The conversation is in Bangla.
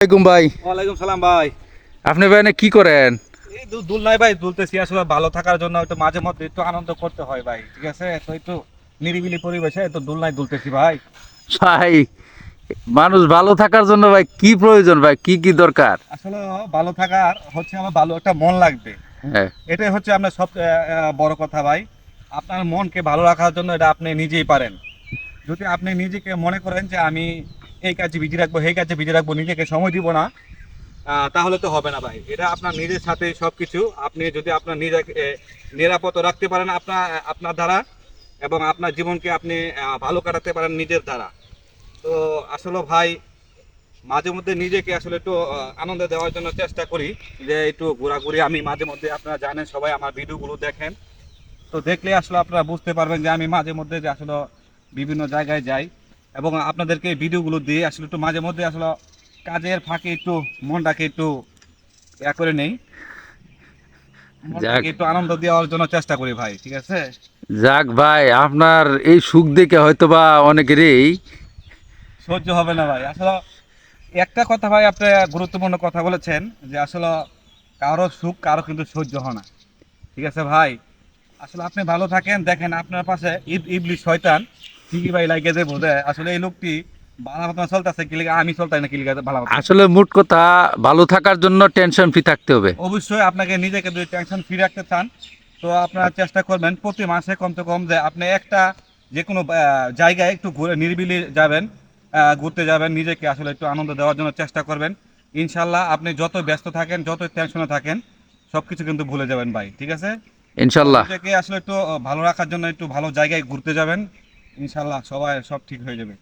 আসসালামাইকুম ভাই। ওয়ালাইকুম সালাম ভাই। আপনি ভাই এনে কি করেন? এই দুল নাই ভাই, দুলতেছি আসলে ভালো থাকার জন্য একটু মাঝে মধ্যে একটু আনন্দ করতে হয় ভাই, ঠিক আছে? তো একটু নিরিবিলি পরিবেশে একটু দুলনায় দুলতেছি ভাই। ভাই, মানুষ ভালো থাকার জন্য ভাই কি প্রয়োজন, ভাই কি কি দরকার? আসলে ভালো থাকার হচ্ছে আমার ভালো একটা মন লাগবে। হ্যাঁ, এটাই হচ্ছে আপনার সব বড় কথা ভাই। আপনার মনকে ভালো রাখার জন্য এটা আপনি নিজেই পারেন। যদি আপনি নিজেকে মনে করেন যে আমি এই কাজে বিজি রাখবো, এই কাজে বিজি রাখবো, নিজেকে সময় দিব না, তাহলে তো হবে না ভাই। এটা আপনার নিজের সাথে সবকিছু। আপনি যদি আপনার নিজেকে নিরাপদ রাখতে পারেন আপনার আপনার দ্বারা, এবং আপনার জীবনকে আপনি ভালো কাটাতে পারেন নিজের দ্বারা। তো আসলে ভাই, মাঝে মধ্যে নিজেকে আসলে একটু আনন্দ দেওয়ার জন্য চেষ্টা করি, যে একটু ঘোরাঘুরি। আমি মাঝে মধ্যে, আপনারা জানেন সবাই আমার ভিডিওগুলো দেখেন, তো দেখলে আসলে আপনারা বুঝতে পারবেন যে আমি মাঝে মধ্যে যে আসলে বিভিন্ন জায়গায় যাই, এবং আপনাদেরকে এই ভিডিওগুলো দিয়ে আসলে একটু মাঝে মধ্যে আসলে কাজের ফাঁকে একটু মনটাকে একটু করে নেই, যাক মনটাকে একটু আনন্দ দেওয়ার জন্য চেষ্টা করি ভাই, ঠিক আছে? যাক ভাই, আপনার এই সুখ দেখে হয়তো বা অনেকেরই সহ্য হবে না ভাই আসলে। একটা কথা ভাই, আপনি গুরুত্বপূর্ণ কথা বলেছেন, যে আসলে কারো সুখ কারো কিন্তু সহ্য হয় না, ঠিক আছে ভাই? আসলে আপনি ভালো থাকেন, দেখেন আপনার পাশে ইবলিশ শয়তান ঠিকই ভাই লাগে যে বোঝে আসলে এই লোকটি ভালো মতন চলতেছে কি লিগা, আমি চলতাই না কি লিগা ভালো মতন। আসলে মোট কথা, ভালো থাকার জন্য টেনশন ফ্রি থাকতে হবে। অবশ্যই আপনাকে নিজেকে যদি টেনশন ফ্রি রাখতে চান, তো আপনারা চেষ্টা করবেন প্রতি মাসে কমসে কম যে আপনি একটা যে কোনো জায়গায় একটু ঘুরে নিরিবিলি যাবেন, ঘুরতে যাবেন, নিজেকে আসলে একটু আনন্দ দেওয়ার জন্য চেষ্টা করবেন। ইনশাল্লাহ আপনি যত ব্যস্ত থাকেন, যত টেনশনে থাকেন, সব কিছু কিন্তু ভুলে যাবেন ভাই, ঠিক আছে? তো ইনশাল্লাহ। নিজেকে আসলে একটু ভালো রাখার জন্য একটু ভালো জায়গায় ঘুরতে যাবেন। ইনশাল্লাহ সবাই সব ঠিক হয়ে যাবে।